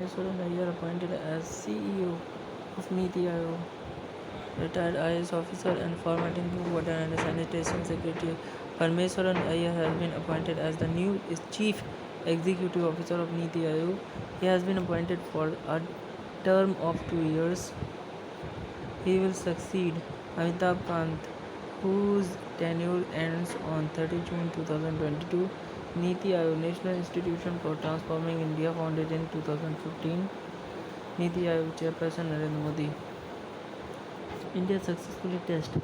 Parmeshwaran Iyer appointed as CEO of Niti Aayog. Retired IAS officer and former drinking water and sanitation secretary Parmeshwaran Iyer has been appointed as the new chief executive officer of Niti Aayog. He has been appointed for a term of 2 years. He will succeed Amitabh Kant, whose tenure ends on 30 June 2022. Niti Aayog, National Institution for Transforming India, founded in 2015. Niti Aayog Chairperson Narendra Modi. India successfully tested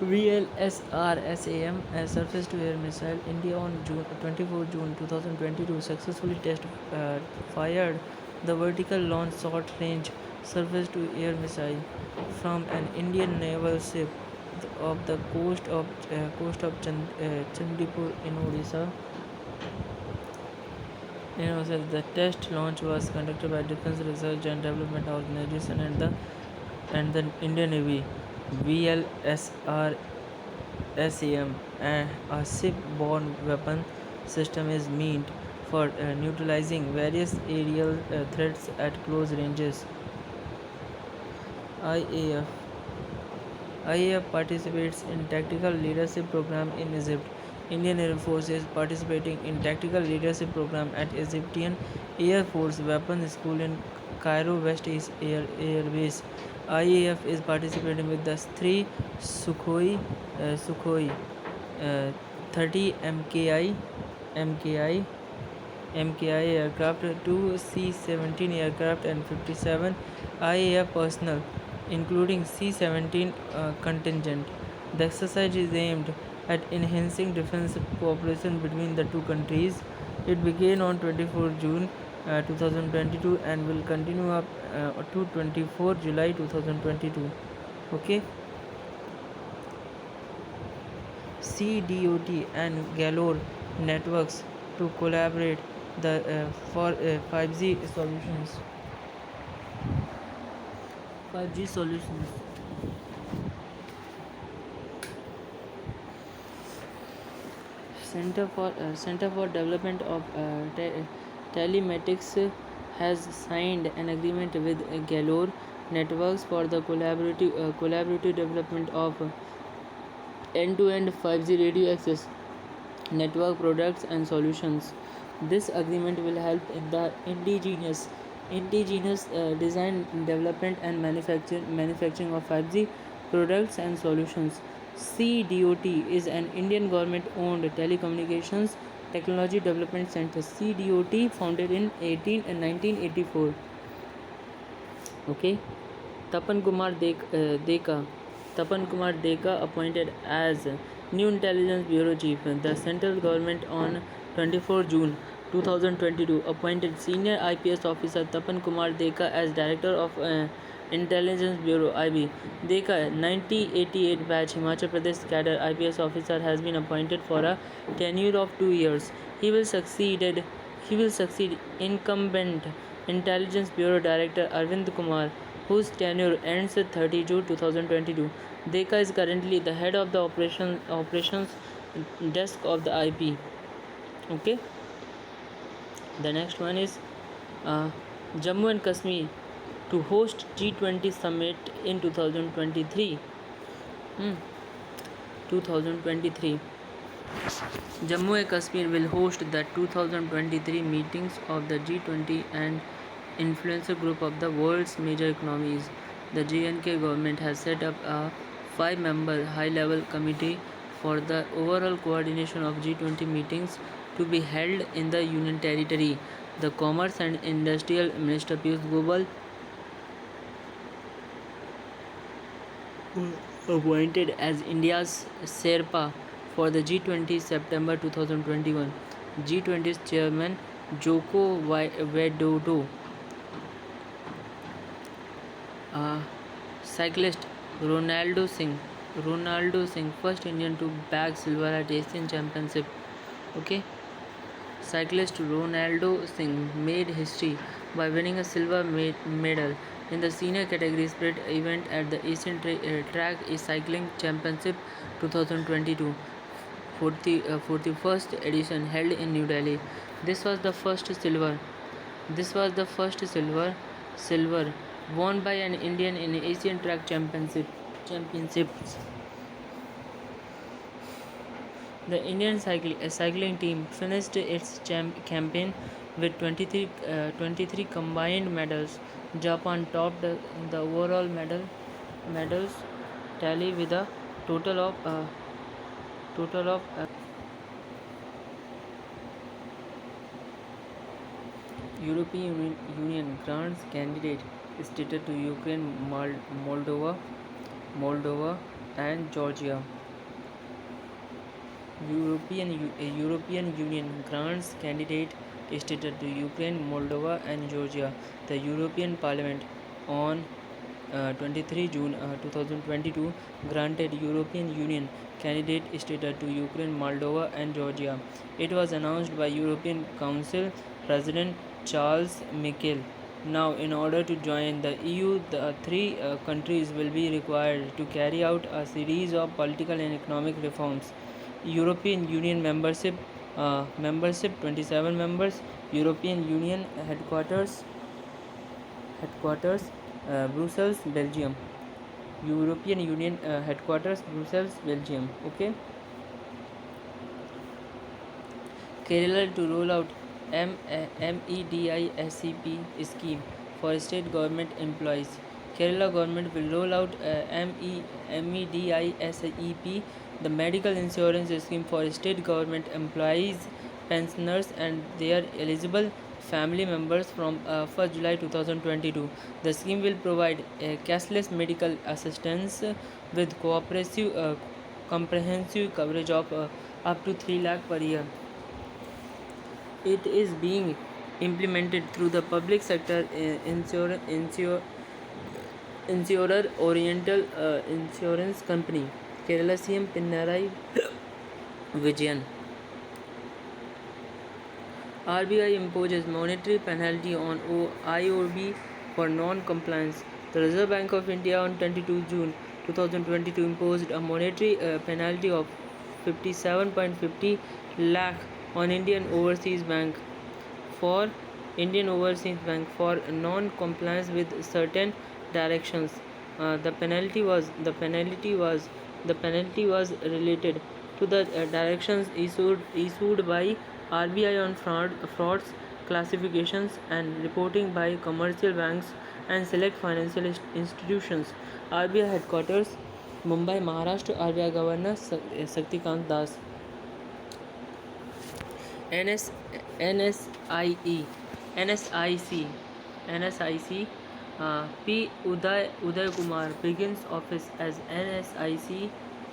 VLSR-SAM, a surface-to-air missile. India on 24 June 2022 successfully fired the vertical launch short-range surface-to-air missile from an Indian naval ship off the coast of Chandipur in Odisha. The test launch was conducted by Defence Research and Development Organisation and the Indian Navy. VLSR-SAM, a ship-borne weapon system, is meant for neutralizing various aerial threats at close ranges. IAF participates in Tactical Leadership Program in Egypt. Indian Air Force is participating in Tactical Leadership Program at Egyptian Air Force Weapons School in Cairo West East Air Base. IAF is participating with the 3 Sukhoi 30 MKI aircraft, 2 C-17 aircraft and 57 IAF personnel, including C-17 contingent. The exercise is aimed at enhancing defense cooperation between the two countries. It began on 24 June 2022 and will continue up to 24 July 2022. Okay. CDOT and Galore networks to collaborate for 5G solutions. 5G solutions. Center for Development of Telematics has signed an agreement with Galore Networks for the collaborative development of end-to-end 5G radio access network products and solutions. This agreement will help in the indigenous design, development and manufacturing of 5G products and solutions. CDOT is an Indian government-owned telecommunications technology development center. CDOT founded in 1984. Okay. Tapan Kumar Deka appointed as new Intelligence Bureau Chief. The central government on 24 June 2022 appointed senior IPS officer Tapan Kumar Deka as Director of Intelligence Bureau (IB). Deka, 1988 batch Himachal Pradesh cadre IPS officer, has been appointed for a tenure of 2 years. He will succeed incumbent Intelligence Bureau Director Arvind Kumar, whose tenure ends 30 June 2022. Deka is currently the head of the operations desk of the IP. Okay. The next one is Jammu and Kashmir to host G20 summit in 2023. 2023. Jammu and Kashmir will host the 2023 meetings of the G20 and influencer group of the world's major economies. The J&K government has set up a 5-member high-level committee for the overall coordination of G20 meetings to be held in the Union Territory. The Commerce and Industrial Minister Piyush Goyal appointed as India's Sherpa for the G20 September 2021. G20's chairman Joko Widodo. Cyclist Ronaldo Singh, first Indian to bag silver at Asian Championship. Okay. Cyclist Ronaldo Singh made history by winning a silver medal in the senior category sprint event at the Asian Track Cycling Championship 2022. for the first edition held in New Delhi. This was the first silver. This was the first silver won by an Indian in Asian Track Championships. The Indian cycling team finished its campaign with 23 combined medals. Japan topped the overall medals tally with a total of European Union grants candidate status to Ukraine, Moldova, and Georgia. European Union grants candidate status to Ukraine, Moldova, and Georgia. The European Parliament on 23 June 2022 granted European Union candidate status to Ukraine, Moldova, and Georgia. It was announced by European Council President Charles Michel. Now, in order to join the EU, the three countries will be required to carry out a series of political and economic reforms. European Union membership 27 members. European Union headquarters Brussels, Belgium. European Union headquarters Brussels, Belgium. Okay. Kerala to roll out MEDISEP scheme for state government employees. Kerala government will roll out MEDISEP, the medical insurance scheme for state government employees, pensioners, and their eligible family members from 1st July 2022. The scheme will provide cashless medical assistance with comprehensive coverage of up to 3 lakh per year. It is being implemented through the public sector insurer Oriental Insurance Company. Kerala CM Pinarayi Vijayan. RBI imposes monetary penalty on IOB for non-compliance. The Reserve Bank of India on 22 June 2022 imposed a monetary penalty of 57.50 lakh on Indian Overseas Bank for non-compliance with certain directions. The penalty was related to the directions issued by RBI on frauds, classifications, and reporting by commercial banks and select financial institutions. RBI headquarters Mumbai, Maharashtra. RBI Governor Shaktikant Das. NSIC P. Uday Kumar begins office as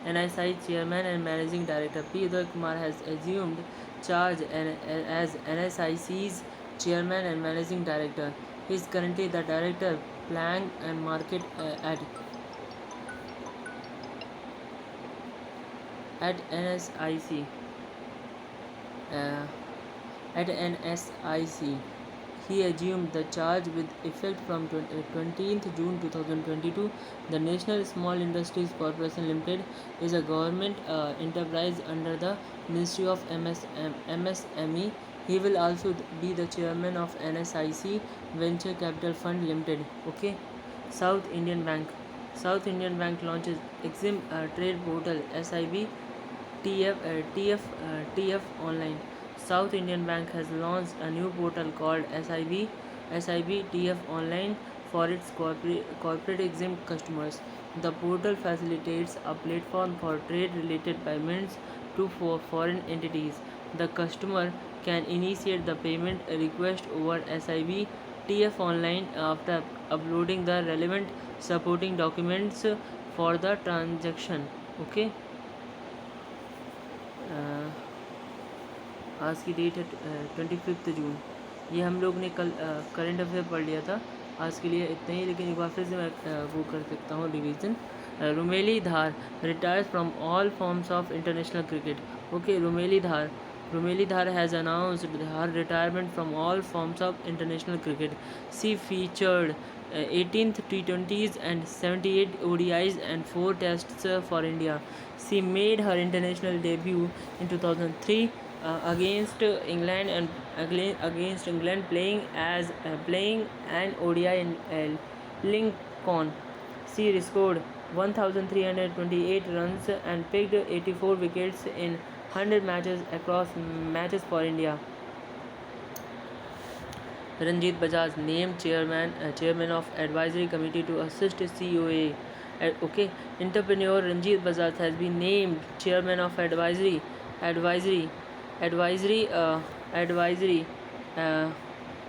NSI Chairman and Managing Director. P. Uday Kumar has assumed charge as NSIC's Chairman and Managing Director. He is currently the Director, Plan and Market at NSIC. At NSIC. He assumed the charge with effect from 20th June 2022. The National Small Industries Corporation Limited is a government enterprise under the Ministry of MSME. He will also be the chairman of NSIC Venture Capital Fund Limited. Okay. South Indian Bank launches Exim Trade Portal SIB TF Online. South Indian Bank has launched a new portal called SIB TF Online for its corporate exempt customers. The portal facilitates a platform for trade-related payments to foreign entities. The customer can initiate the payment request over SIB TF Online after uploading the relevant supporting documents for the transaction. Okay. आज की date है 25 जून. ये हम लोग ने कल current affair पढ़ लिया था. आज के लिए इतना ही, लेकिन एक बार फिर से मैं वो कर सकता हूँ revision. Rumeli Dhar retires from all forms of international cricket. Okay, Rumeli Dhar Rumeli has announced her retirement from all forms of international cricket. She featured 18th T20s and 78 ODIs and 4 tests for India. She made her international debut in 2003 against England and against England playing an ODI in Lincoln. She scored 1,328 runs and picked 84 wickets in 100 matches for India. Ranjit Bajaj named chairman of advisory committee to assist COA. Okay, entrepreneur Ranjit Bajaj has been named chairman of advisory advisory uh,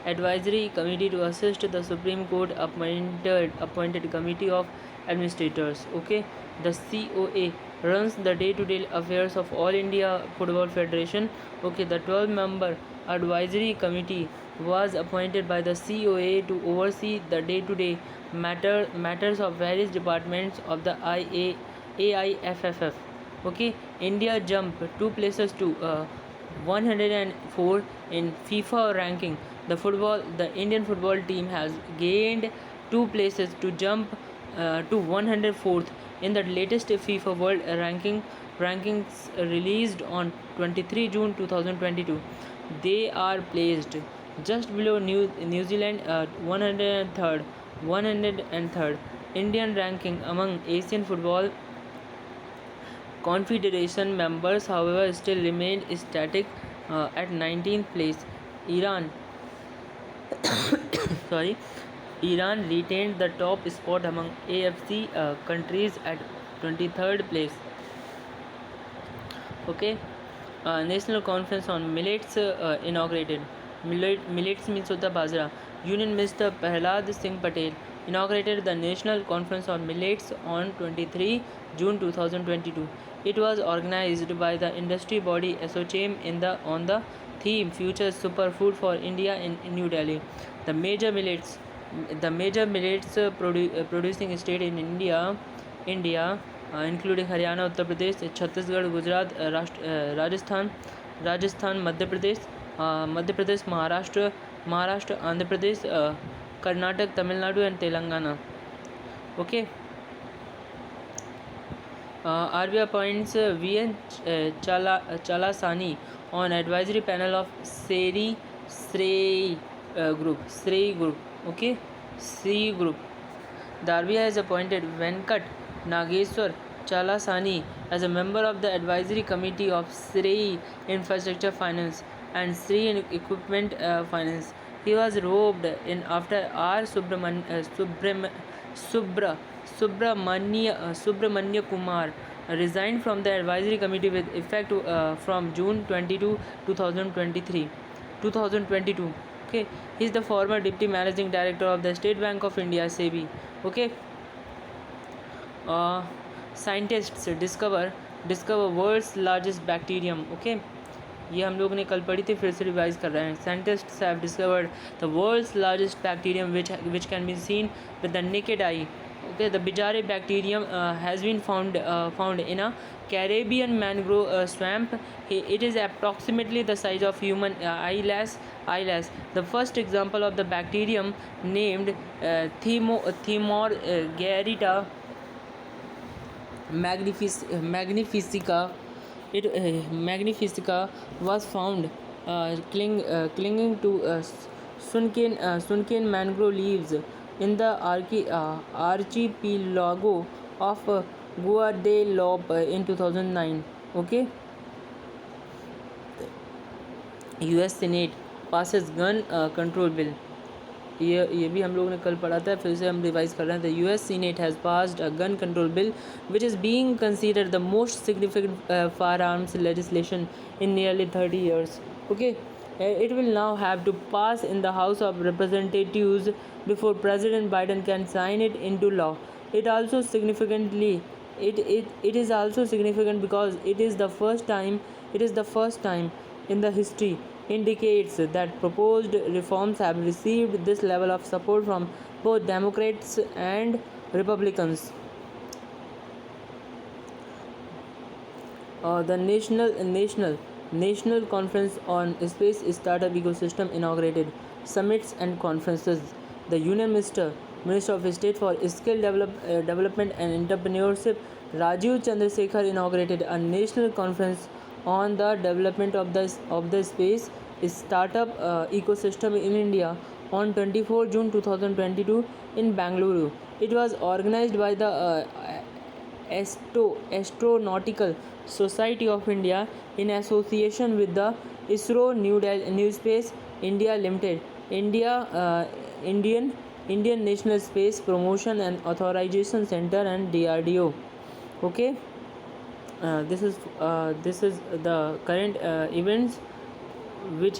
advisory committee to assist the Supreme Court appointed committee of administrators. Okay, the COA runs the day-to-day affairs of All India Football Federation. Okay, the 12-member advisory committee was appointed by the COA to oversee the day-to-day matters of various departments of the AIFFF. Okay, India jumped 2 places to 104 in FIFA ranking. The Indian football team has gained 2 places to jump to 104th in the latest FIFA World rankings released on 23 June 2022. They are placed just below New Zealand at 103rd Indian ranking among Asian Football Confederation members, however, still remained static at 19th place. Iran Iran retained the top spot among AFC countries at 23rd place. Okay, National Conference on Millets inaugurated. Millets means Sutta Bajra. Union Minister Prahlad Singh Patel inaugurated the National Conference on Millets on 23 June 2022. It was organized by the industry body ASSOCHAM on the theme Future Superfood for India in New Delhi. The major millets producing state in India including Haryana, Uttar Pradesh, Chhattisgarh, Gujarat, Rajasthan, Madhya Pradesh, Maharashtra, Andhra Pradesh, Karnataka, Tamil Nadu and Telangana. Okay. RBI appoints VN Chalasani on advisory panel of Srei Group. Okay, Srei Group. The RBI has appointed Venkat Nageswar Chalasani as a member of the advisory committee of Srei Infrastructure Finance and Srei Equipment Finance. He was robed in after R. Subramanya Kumar resigned from the advisory committee with effect from June 22, 2022. Okay, he is the former deputy managing director of the State Bank of India (SEBI). Okay, scientists discover world's largest bacterium. Okay, ये हम लोग ने कल पढ़ी थी, फिर से revise कर रहे हैं. Scientists have discovered the world's largest bacterium which can be seen with the naked eye. Okay, the Bijare bacterium has been found in a Caribbean mangrove swamp. It is approximately the size of human eyelash. The first example of the bacterium, named Thymorgarita magnifica, was found clinging to sunken mangrove leaves in the archipelago of Guadeloupe in 2009. Okay, US Senate passes gun control bill. ये भी हम लोगों ने कल पढ़ा था, फिर से हम रिवाइज कर रहे हैं. The US Senate has passed a gun control bill which is being considered the most significant firearms legislation in nearly 30 years. Okay, it will now have to pass in the House of Representatives before President Biden can sign it into law. It is also significant because it is the first time in the history indicates that proposed reforms have received this level of support from both Democrats and Republicans. The National National Conference on Space Startup Ecosystem inaugurated. Summits and conferences. The Union Minister of State for Development and Entrepreneurship, Rajiv Chandrasekhar, inaugurated a national conference on the development of the space startup ecosystem in India on 24 June 2022 in Bangalore. It was organized by the Astronautical Society of India in association with the ISRO New Space India Limited, Indian National Space Promotion and Authorization Center and DRDO. Okay, this is the current events which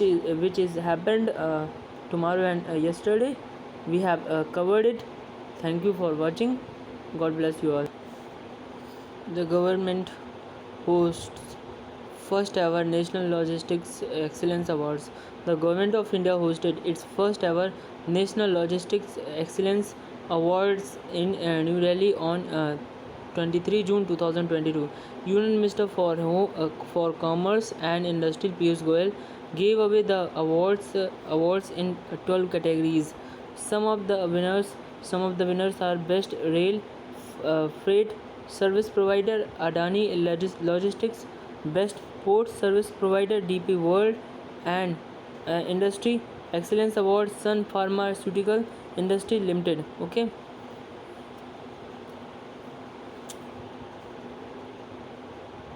is happened tomorrow and yesterday. We have covered it. Thank you for watching. God bless you all. The government hosts first ever National Logistics Excellence Awards. The Government of India hosted its first ever National Logistics Excellence Awards in New Delhi on 23 June 2022. Union Minister for Commerce and Industry Piyush Goyal gave away the awards in 12 categories. Some of the winners are Best Rail Freight Service Provider Adani Logistics, Best Port Service Provider DP World, and Industry Excellence Award Sun Pharmaceutical Industry Limited. Okay.